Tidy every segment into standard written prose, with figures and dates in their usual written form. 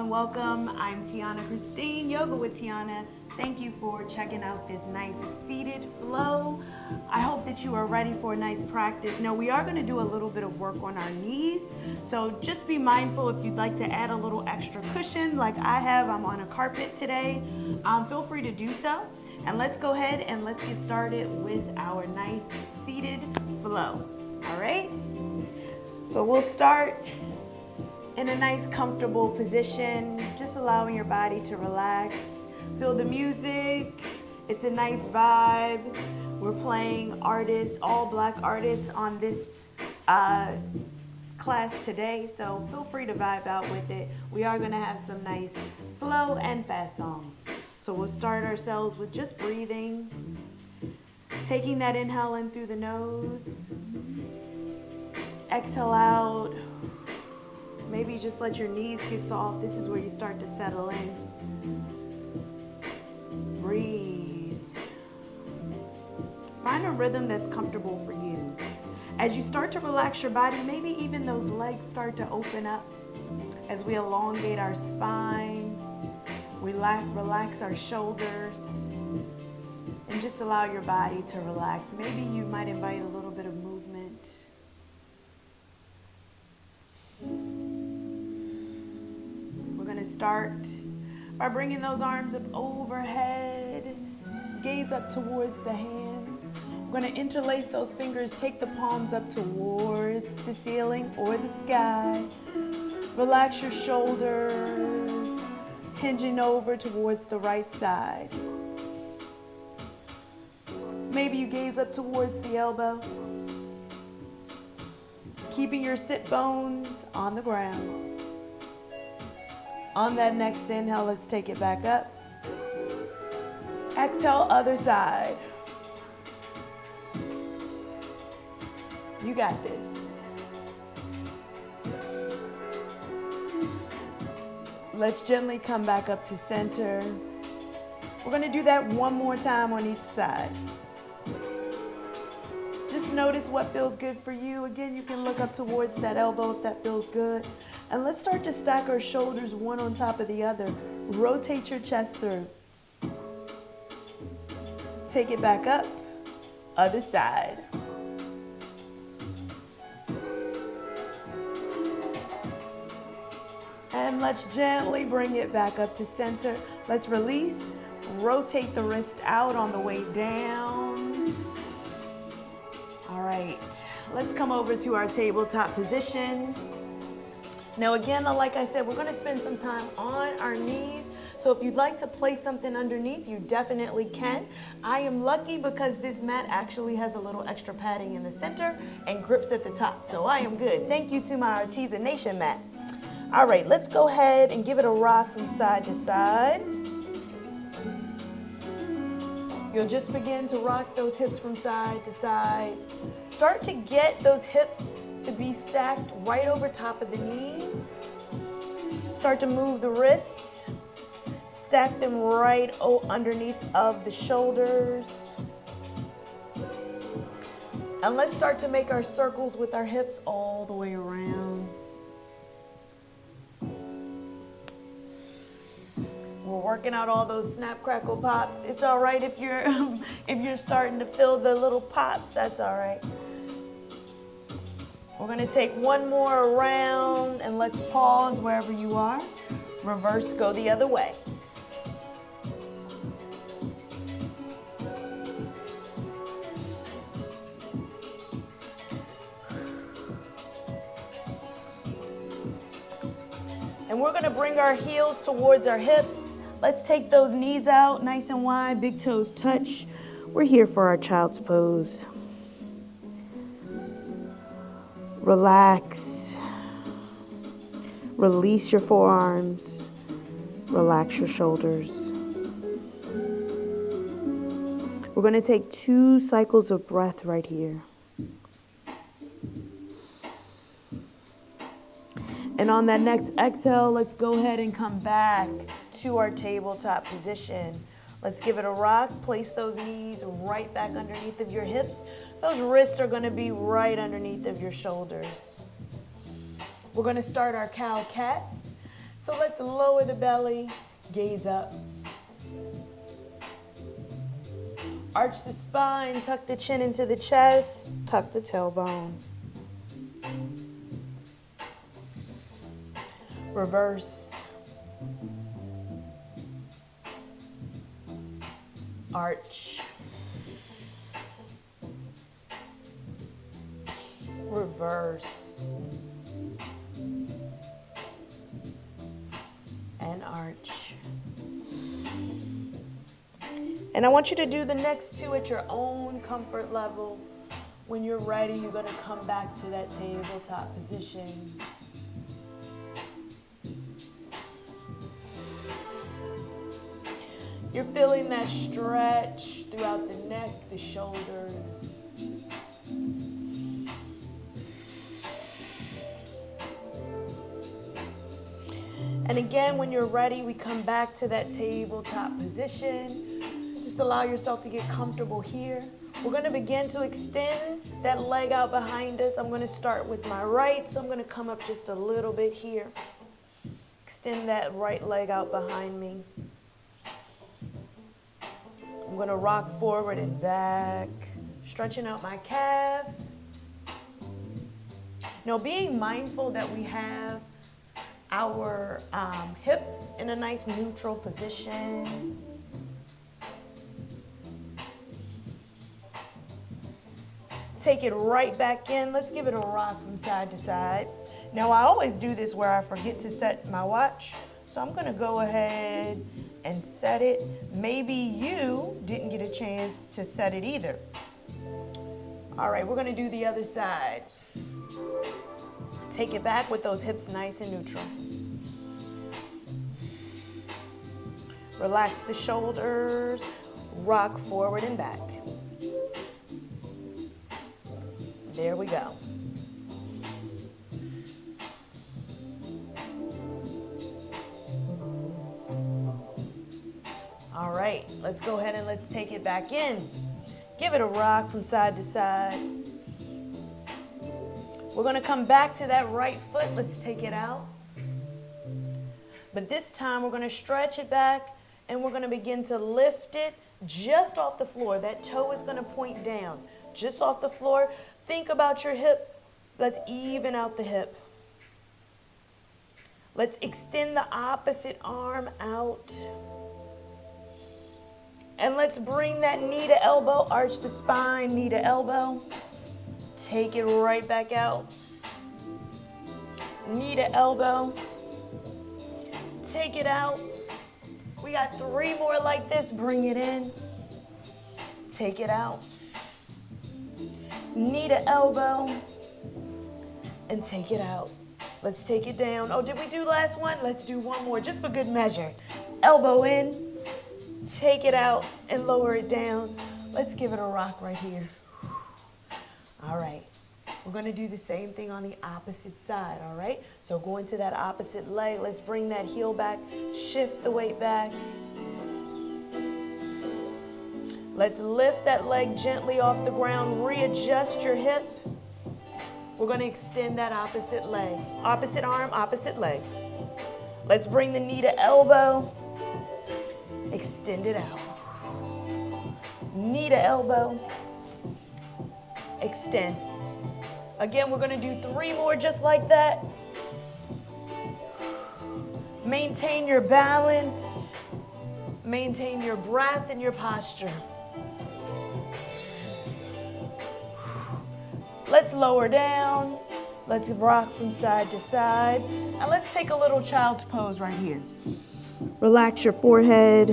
and welcome. I'm Tianna Christine, Yoga with Tianna. Thank you for checking out this nice seated flow. I hope that you are ready for a nice practice. Now we are going to do a little bit of work on our knees, so just be mindful if you'd like to add a little extra cushion like I have. I'm on a carpet today. Feel free to do so. And let's go ahead and let's get started with our nice seated flow. All right? So we'll start in a nice comfortable position, just allowing your body to relax. Feel the music. It's a nice vibe. We're playing artists, all black artists on this class today, so feel free to vibe out with it. We are going to have some nice slow and fast songs. So we'll start ourselves with just breathing, taking that inhale in through the nose, exhale out. Maybe just let your knees get soft. This is where you start to settle in. Breathe. Find a rhythm that's comfortable for you. As you start to relax your body, maybe even those legs start to open up as we elongate our spine, relax our shoulders, and just allow your body to relax. Maybe you might invite a little bit of movement. We're going to start by bringing those arms up overhead, gaze up towards the hands. We're going to interlace those fingers, take the palms up towards the ceiling or the sky. Relax your shoulders, hinging over towards the right side. Maybe you gaze up towards the elbow, keeping your sit bones on the ground. On that next inhale, let's take it back up. Exhale, other side. You got this. Let's gently come back up to center. We're going to do that one more time on each side. Just notice what feels good for you. Again, you can look up towards that elbow if that feels good. And let's start to stack our shoulders one on top of the other. Rotate your chest through. Take it back up. Other side. And let's gently bring it back up to center. Let's release. Rotate the wrist out on the way down. All right. Let's come over to our tabletop position. Now again, like I said, we're going to spend some time on our knees. So if you'd like to place something underneath, you definitely can. I am lucky because this mat actually has a little extra padding in the center and grips at the top. So I am good. Thank you to my Artisanation mat. All right, let's go ahead and give it a rock from side to side. You'll just begin to rock those hips from side to side. Start to get those hips to be stacked right over top of the knees. Start to move the wrists. Stack them right underneath of the shoulders. And let's start to make our circles with our hips all the way around. We're working out all those snap, crackle, pops. It's all right if you're starting to feel the little pops. That's all right. We're going to take one more around and let's pause wherever you are. Reverse, go the other way. And we're going to bring our heels towards our hips. Let's take those knees out nice and wide, big toes touch. We're here for our child's pose. Relax. Release your forearms. Relax your shoulders. We're going to take 2 cycles of breath right here. And on that next exhale, let's go ahead and come back to our tabletop position. Let's give it a rock. Place those knees right back underneath of your hips. Those wrists are going to be right underneath of your shoulders. We're going to start our cow cats. So let's breath, lower the belly, gaze up. Arch the spine, tuck the chin into the chest, tuck the tailbone. Reverse. Arch. Reverse. And arch. And I want you to do the next two at your own comfort level. When you're ready, you're going to come back to that tabletop position. You're feeling that stretch throughout the neck, the shoulders. And again, when you're ready, we come back to that tabletop position. Just allow yourself to get comfortable here. We're going to begin to extend that leg out behind us. I'm going to start with my right, so I'm going to come up just a little bit here. Extend that right leg out behind me. I'm going to rock forward and back, stretching out my calf. Now, being mindful that we have our hips in a nice neutral position. Take it right back in. Let's give it a rock from side to side. Now, I always do this where I forget to set my watch. So I'm going to go ahead and set it. Maybe you didn't get a chance to set it either. All right, we're going to do the other side. Take it back with those hips nice and neutral. Relax the shoulders. Rock forward and back. There we go. All right, let's go ahead and let's take it back in. Give it a rock from side to side. We're going to come back to that right foot. Let's take it out. But this time we're going to stretch it back and we're going to begin to lift it just off the floor. That toe is going to point down, just off the floor. Think about your hip. Let's even out the hip. Let's extend the opposite arm out. And let's bring that knee to elbow, arch the spine, knee to elbow. Take it right back out. Knee to elbow. Take it out. We got 3 more like this. Bring it in. Take it out. Knee to elbow. And take it out. Let's take it down. Oh, did we do last one? Let's do one more just for good measure. Elbow in. Take it out and lower it down. Let's give it a rock right here. All right. We're going to do the same thing on the opposite side, all right? So go into that opposite leg. Let's bring that heel back. Shift the weight back. Let's lift that leg gently off the ground. Readjust your hip. We're going to extend that opposite leg. Opposite arm, opposite leg. Let's bring the knee to elbow. Extend it out. Knee to elbow. Extend. Again, we're going to do 3 more just like that. Maintain your balance. Maintain your breath and your posture. Let's lower down. Let's rock from side to side. And let's take a little child's pose right here. Relax your forehead.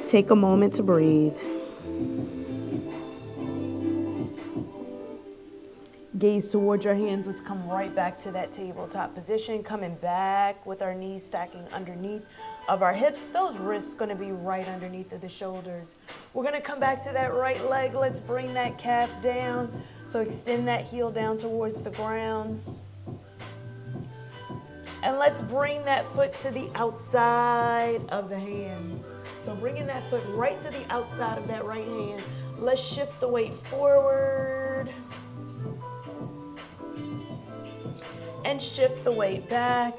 Take a moment to breathe. Gaze towards your hands. Let's come right back to that tabletop position. Coming back with our knees stacking underneath of our hips. Those wrists going to be right underneath of the shoulders. We're going to come back to that right leg. Let's bring that calf down. So extend that heel down towards the ground. And let's bring that foot to the outside of the hands. So bringing that foot right to the outside of that right hand. Let's shift the weight forward. and shift the weight back.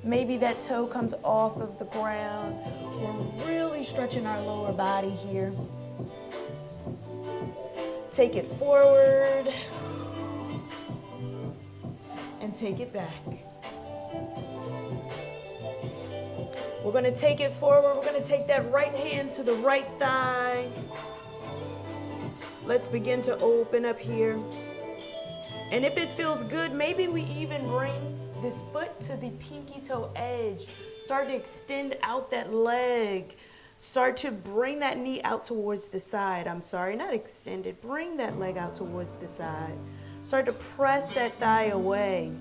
Maybe that toe comes off of the ground. We're really stretching our lower body here. Take it forward and take it back. We're going to take it forward. We're going to take that right hand to the right thigh. Let's begin to open up here. And if it feels good, maybe we even bring this foot to the pinky toe edge. Start to extend out that leg. Start to bring that knee out towards the side. I'm sorry, not extend it. Bring that leg out towards the side. Start to press that thigh away.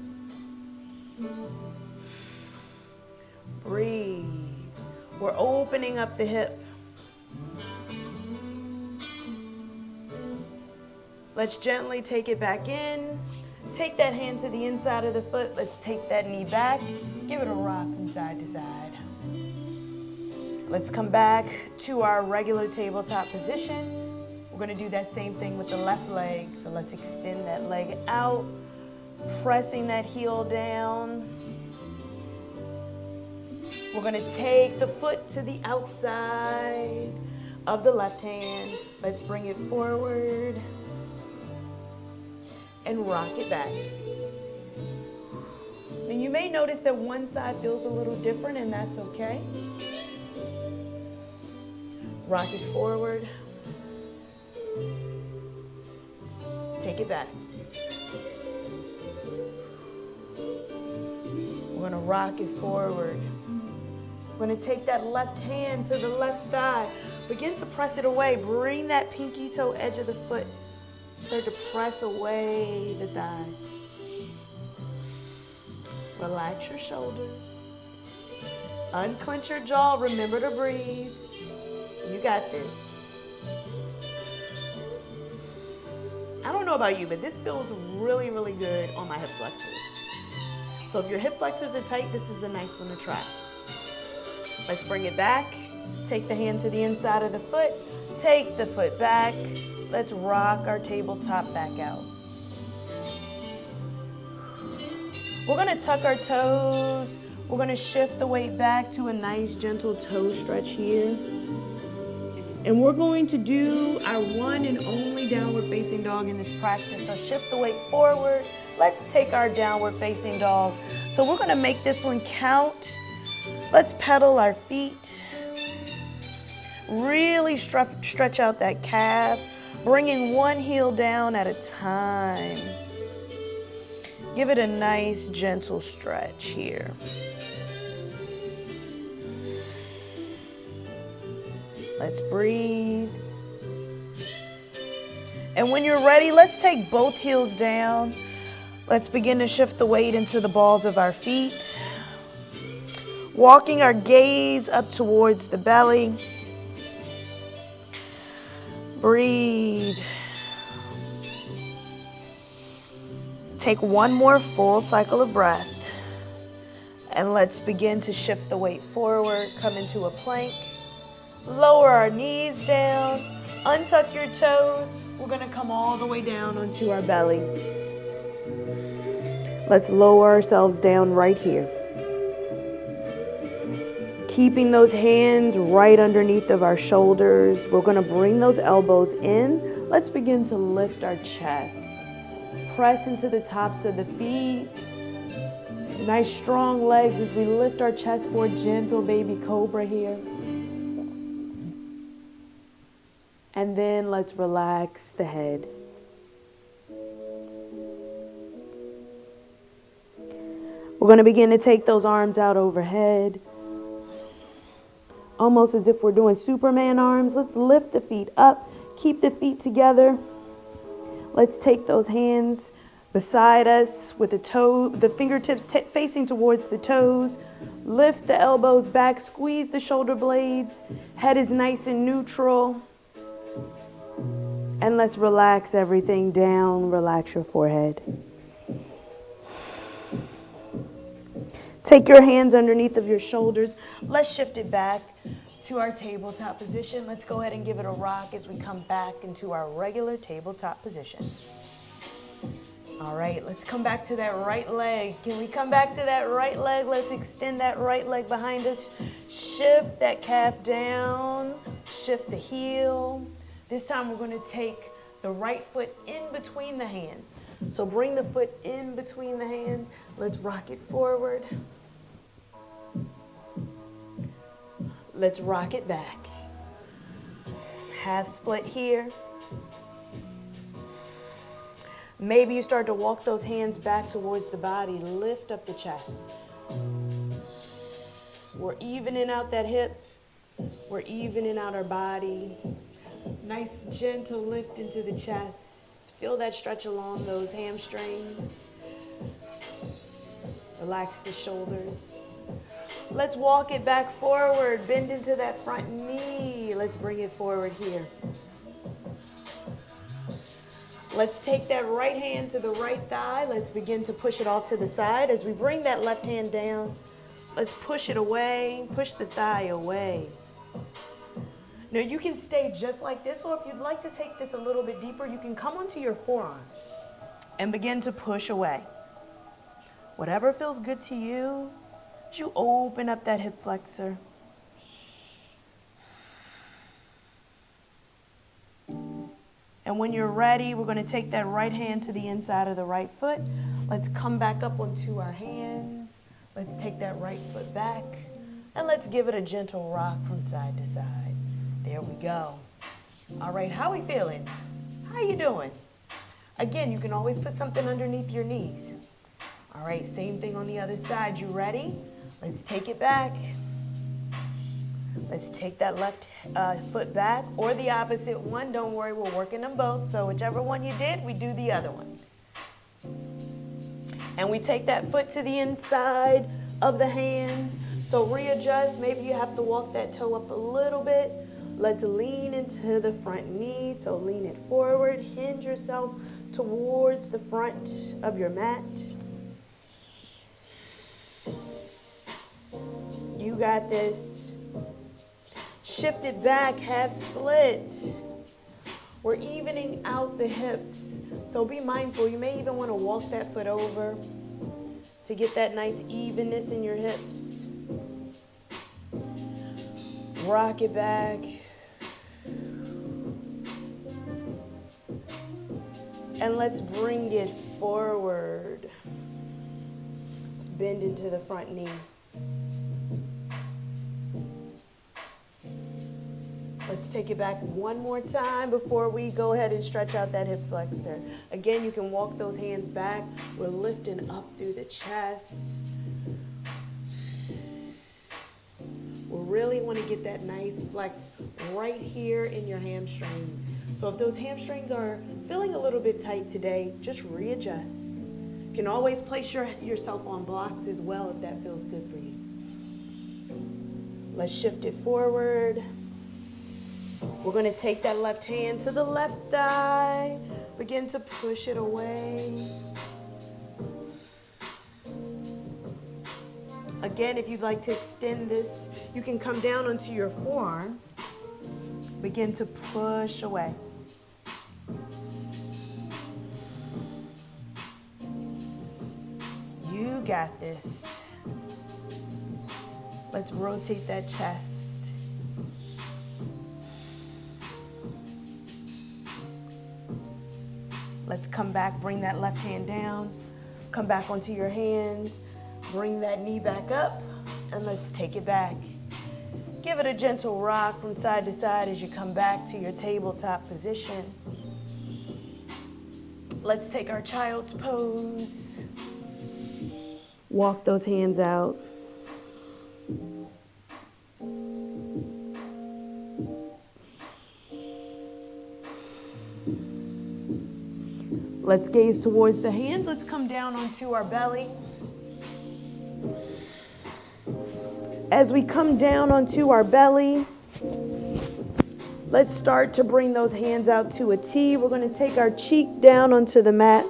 Breathe. We're opening up the hip. Let's gently take it back in. Take that hand to the inside of the foot. Let's take that knee back. Give it a rock from side to side. Let's come back to our regular tabletop position. We're going to do that same thing with the left leg. So let's extend that leg out, pressing that heel down. We're going to take the foot to the outside of the left hand. Let's bring it forward and rock it back. And you may notice that one side feels a little different, and that's okay. Rock it forward. Take it back. We're going to rock it forward. We're going to take that left hand to the left thigh. Begin to press it away. Bring that pinky toe edge of the foot. Start to press away the thigh. Relax your shoulders. Unclench your jaw. Remember to breathe. You got this. I don't know about you, but this feels really, really good on my hip flexors. So if your hip flexors are tight, this is a nice one to try. Let's bring it back. Take the hand to the inside of the foot. Take the foot back. Let's rock our tabletop back out. We're going to tuck our toes. We're going to shift the weight back to a nice gentle toe stretch here. And we're going to do our one and only downward facing dog in this practice. So shift the weight forward. Let's take our downward facing dog. So we're going to make this one count. Let's pedal our feet. Really stretch out that calf, bringing one heel down at a time. Give it a nice gentle stretch here. Let's breathe. And when you're ready, let's take both heels down. Let's begin to shift the weight into the balls of our feet. Walking our gaze up towards the belly. Breathe. Take one more full cycle of breath. And let's begin to shift the weight forward. Come into a plank. Lower our knees down. Untuck your toes. We're going to come all the way down onto our belly. Let's lower ourselves down right here. Keeping those hands right underneath of our shoulders. We're going to bring those elbows in. Let's begin to lift our chest. Press into the tops of the feet. Nice strong legs as we lift our chest for a gentle baby cobra here. And then let's relax the head. We're going to begin to take those arms out overhead. Almost as if we're doing Superman arms. Let's lift the feet up. Keep the feet together. Let's take those hands beside us with the fingertips facing towards the toes. Lift the elbows back. Squeeze the shoulder blades. Head is nice and neutral. And let's relax everything down. Relax your forehead. Take your hands underneath of your shoulders. Let's shift it back to our tabletop position. Let's go ahead and give it a rock as we come back into our regular tabletop position. All right, let's come back to that right leg. Can we come back to that right leg? Let's extend that right leg behind us. Shift that calf down, shift the heel. This time we're going to take the right foot in between the hands. So bring the foot in between the hands. Let's rock it forward. Let's rock it back. Half split here. Maybe you start to walk those hands back towards the body. Lift up the chest. We're evening out that hip. We're evening out our body. Nice gentle lift into the chest. Feel that stretch along those hamstrings. Relax the shoulders. Let's walk it back forward. Bend into that front knee. Let's bring it forward here. Let's take that right hand to the right thigh. Let's begin to push it off to the side. As we bring that left hand down, let's push it away, push the thigh away. Now you can stay just like this, or if you'd like to take this a little bit deeper, you can come onto your forearm and begin to push away. Whatever feels good to you, as you open up that hip flexor. And when you're ready, we're going to take that right hand to the inside of the right foot. Let's come back up onto our hands. Let's take that right foot back. And let's give it a gentle rock from side to side. There we go. All right, how are we feeling? How you doing? Again, you can always put something underneath your knees. All right, same thing on the other side. You ready? Let's take it back. Let's take that left foot back, or the opposite one. Don't worry, we're working them both. So whichever one you did, we do the other one. And we take that foot to the inside of the hands. So readjust. Maybe you have to walk that toe up a little bit. Let's lean into the front knee. So lean it forward. Hinge yourself towards the front of your mat. You got this. Shift it back, half split. We're evening out the hips. So be mindful. You may even want to walk that foot over to get that nice evenness in your hips. Rock it back. And let's bring it forward. Let's bend into the front knee. Let's take it back one more time before we go ahead and stretch out that hip flexor. Again, you can walk those hands back. We're lifting up through the chest. We really want to get that nice flex right here in your hamstrings. So if those hamstrings are feeling a little bit tight today, just readjust. You can always place yourself on blocks as well if that feels good for you. Let's shift it forward. We're going to take that left hand to the left thigh. Begin to push it away. Again, if you'd like to extend this, you can come down onto your forearm. Begin to push away. You got this. Let's rotate that chest. Let's come back, bring that left hand down, come back onto your hands, bring that knee back up, and let's take it back. Give it a gentle rock from side to side as you come back to your tabletop position. Let's take our child's pose. Walk those hands out. Let's gaze towards the hands. Let's come down onto our belly. As we come down onto our belly, let's start to bring those hands out to a T. We're going to take our cheek down onto the mat.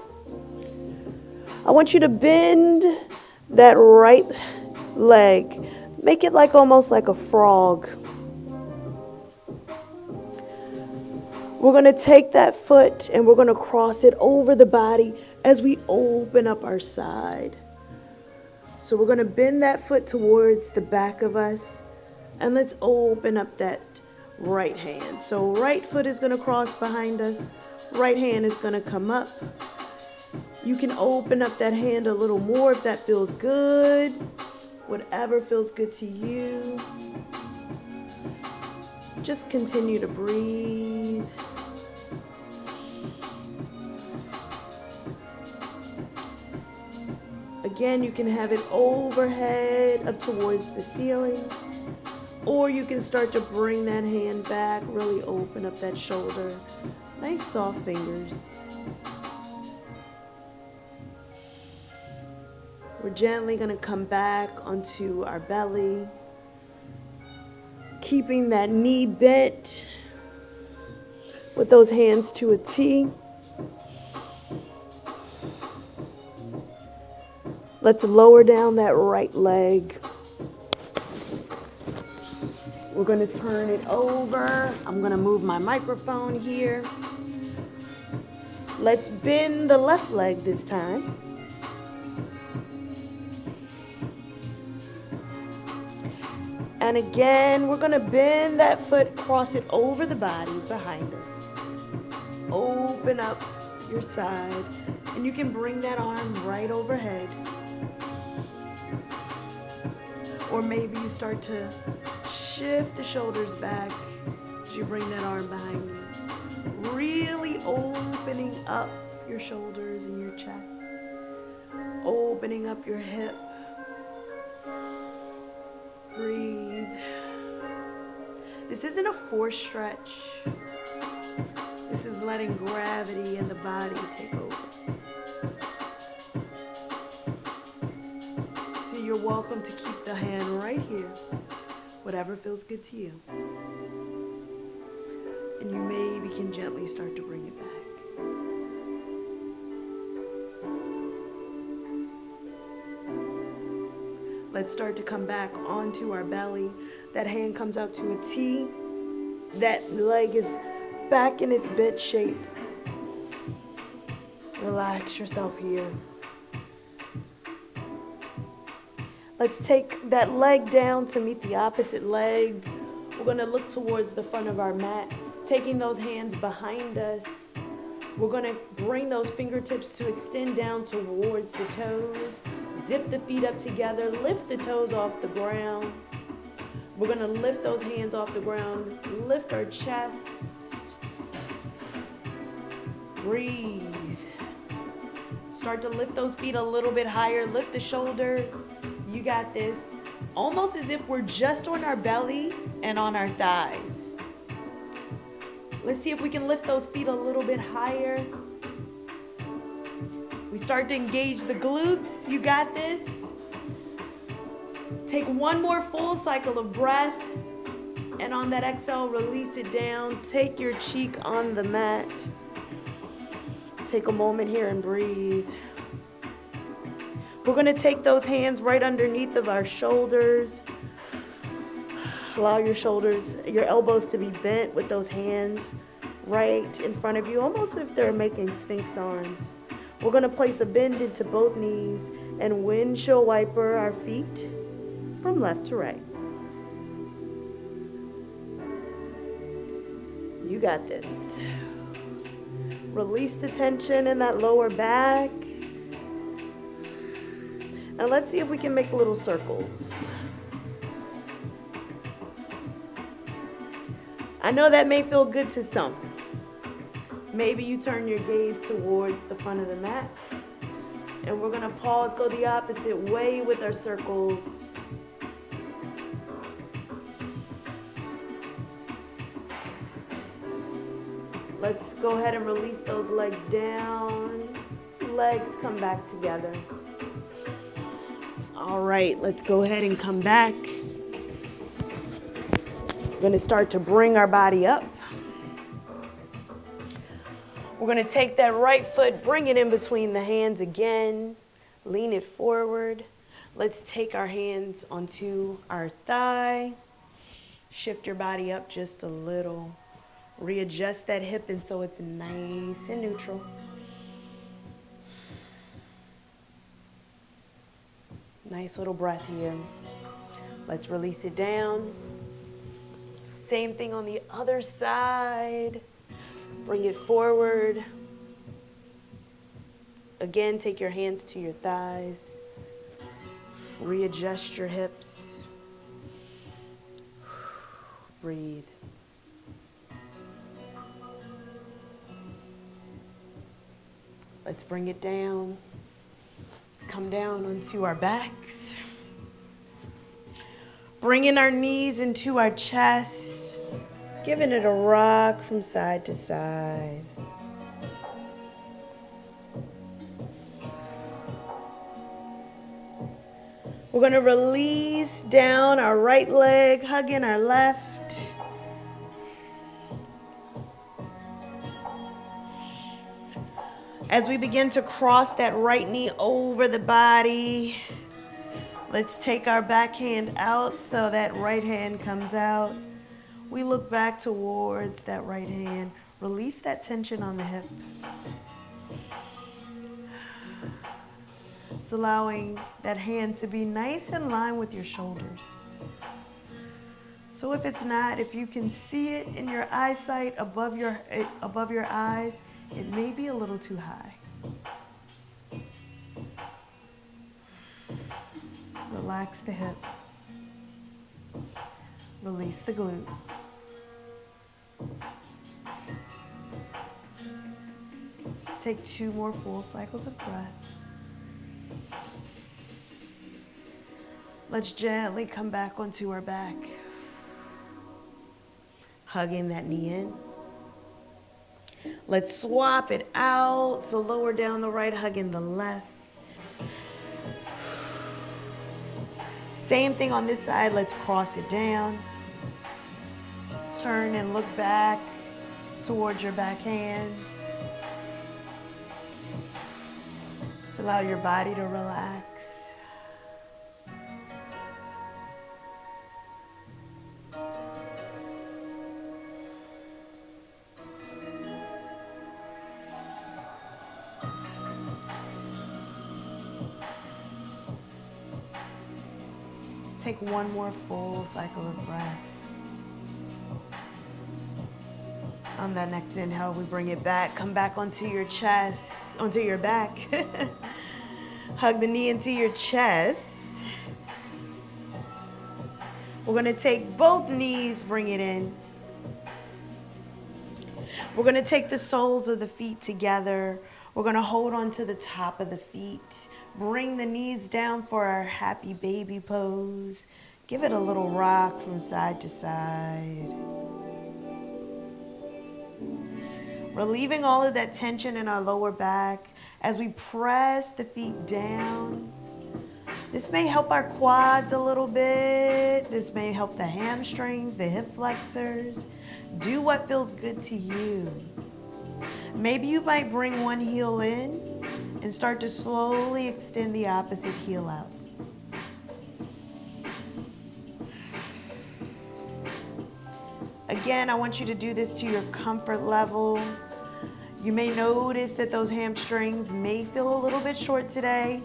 I want you to bend that right leg. Make it like almost like a frog. We're going to take that foot and we're going to cross it over the body. as we open up our side. So we're going to bend that foot towards the back of us, and let's open up that right hand. So right foot is going to cross behind us. Right hand is going to come up. You can open up that hand a little more if that feels good. Whatever feels good to you. Just continue to breathe. Again, you can have it overhead up towards the ceiling, or you can start to bring that hand back, really open up that shoulder. Nice soft fingers. We're gently going to come back onto our belly, keeping that knee bent with those hands to a T. Let's lower down that right leg. We're going to turn it over. I'm going to move my microphone here. Let's bend the left leg this time. And again, we're going to bend that foot, cross it over the body behind us. Open up your side, and you can bring that arm right overhead. Or maybe you start to shift the shoulders back as you bring that arm behind you. Really opening up your shoulders and your chest. Opening up your hip. Breathe. This isn't a forced stretch. This is letting gravity and the body take over. So you're welcome to keep the hand right here, whatever feels good to you. And you maybe can gently start to bring it back. Let's start to come back onto our belly. That hand comes out to a T. That leg is back in its bent shape. Relax yourself here. Let's take that leg down to meet the opposite leg. We're going to look towards the front of our mat, taking those hands behind us. We're going to bring those fingertips to extend down towards the toes. Zip the feet up together. Lift the toes off the ground. We're going to lift those hands off the ground. Lift our chest. Breathe. Start to lift those feet a little bit higher. Lift the shoulders. You got this. Almost as if we're just on our belly and on our thighs. Let's see if we can lift those feet a little bit higher. We start to engage the glutes. You got this. Take one more full cycle of breath. And on that exhale, release it down. Take your cheek on the mat. Take a moment here and breathe. We're going to take those hands right underneath of our shoulders. Allow your shoulders, your elbows to be bent with those hands right in front of you, almost as if they're making Sphinx arms. We're going to place a bend into both knees and windshield wiper our feet from left to right. You got this. Release the tension in that lower back. And let's see if we can make little circles. I know that may feel good to some. Maybe you turn your gaze towards the front of the mat. And we're going to pause, go the opposite way with our circles. Let's go ahead and release those legs down. Legs come back together. All right, let's go ahead and come back. We're going to start to bring our body up. We're going to take that right foot, bring it in between the hands again. Lean it forward. Let's take our hands onto our thigh. Shift your body up just a little. Readjust that hip and so it's nice and neutral. Nice little breath here. Let's release it down. Same thing on the other side. Bring it forward. Again, take your hands to your thighs. Readjust your hips. Breathe. Let's bring it down. Let's come down onto our backs. Bringing our knees into our chest, giving it a rock from side to side. We're going to release down our right leg, hugging our left. As we begin to cross that right knee over the body, let's take our back hand out so that right hand comes out. We look back towards that right hand. Release that tension on the hip. It's allowing that hand to be nice in line with your shoulders. So if it's not, if you can see it in your eyesight above your eyes, it may be a little too high. Relax the hip. Release the glute. Take 2 more full cycles of breath. Let's gently come back onto our back. Hugging that knee in. Let's swap it out. So lower down the right, hugging the left. Same thing on this side. Let's cross it down. Turn and look back towards your back hand. Just allow your body to relax. Take 1 more full cycle of breath. On that next inhale, we bring it back. Come back onto your chest, onto your back. Hug the knee into your chest. We're going to take both knees, bring it in. We're going to take the soles of the feet together. We're going to hold on to the top of the feet. Bring the knees down for our happy baby pose. Give it a little rock from side to side. Relieving all of that tension in our lower back as we press the feet down. This may help our quads a little bit. This may help the hamstrings, the hip flexors. Do what feels good to you. Maybe you might bring one heel in and start to slowly extend the opposite heel out. Again, I want you to do this to your comfort level. You may notice that those hamstrings may feel a little bit short today.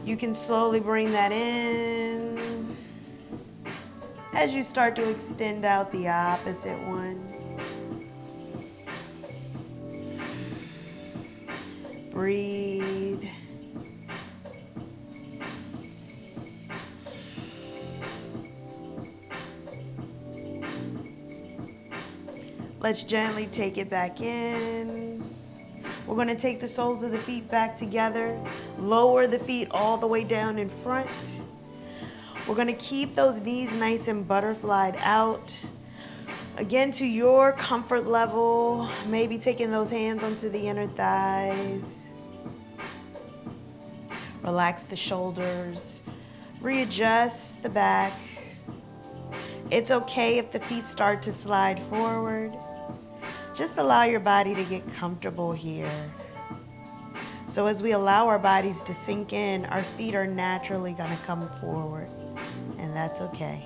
You can slowly bring that in as you start to extend out the opposite one. Breathe. Let's gently take it back in. We're going to take the soles of the feet back together. Lower the feet all the way down in front. We're going to keep those knees nice and butterflied out. Again, to your comfort level, maybe taking those hands onto the inner thighs. Relax the shoulders. Readjust the back. It's okay if the feet start to slide forward. Just allow your body to get comfortable here. So as we allow our bodies to sink in, our feet are naturally going to come forward, and that's okay.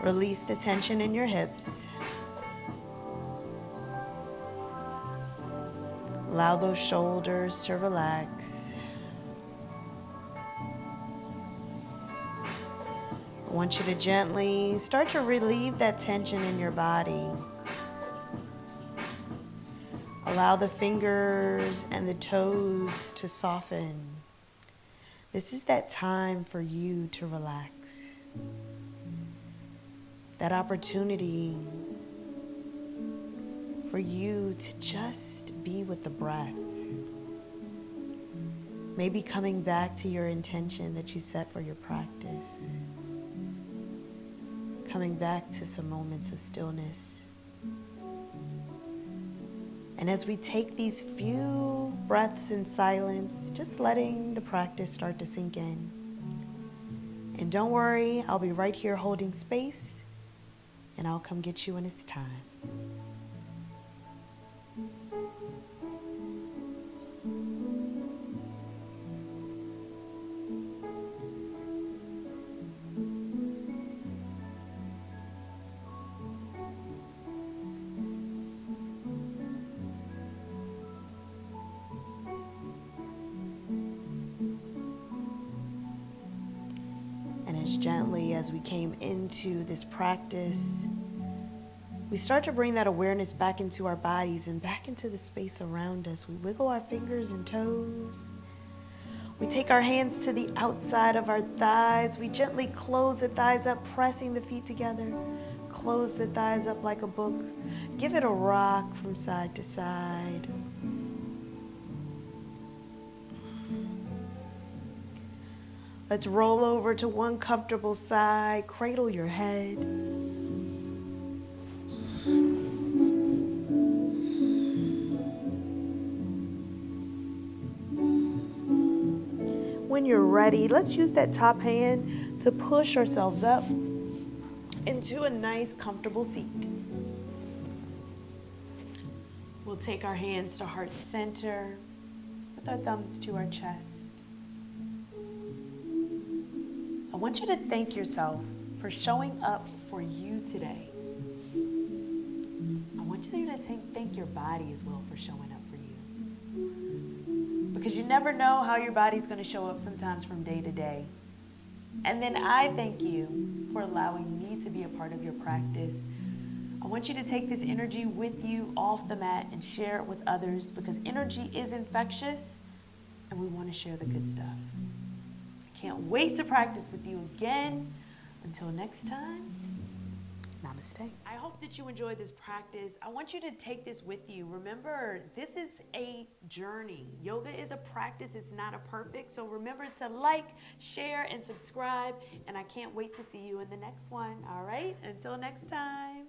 Release the tension in your hips. Allow those shoulders to relax. I want you to gently start to relieve that tension in your body. Allow the fingers and the toes to soften. This is that time for you to relax. That opportunity for you to just be with the breath. Maybe coming back to your intention that you set for your practice. Coming back to some moments of stillness. And as we take these few breaths in silence, just letting the practice start to sink in. And don't worry, I'll be right here holding space, and I'll come get you when it's time. And as gently as we came into this practice, we start to bring that awareness back into our bodies and back into the space around us. We wiggle our fingers and toes. We take our hands to the outside of our thighs. We gently close the thighs up, pressing the feet together. Close the thighs up like a book. Give it a rock from side to side. Let's roll over to one comfortable side. Cradle your head. When you're ready, let's use that top hand to push ourselves up into a nice, comfortable seat. We'll take our hands to heart center with our thumbs to our chest. I want you to thank yourself for showing up for you today. I want you to thank your body as well for showing up for you. Because you never know how your body's going to show up sometimes from day to day. And then I thank you for allowing me to be a part of your practice. I want you to take this energy with you off the mat and share it with others, because energy is infectious and we want to share the good stuff. Can't wait to practice with you again. Until next time, namaste. I hope that you enjoyed this practice. I want you to take this with you. Remember, this is a journey. Yoga is a practice. It's not a perfect. So remember to like, share, and subscribe. And I can't wait to see you in the next one. All right? Until next time.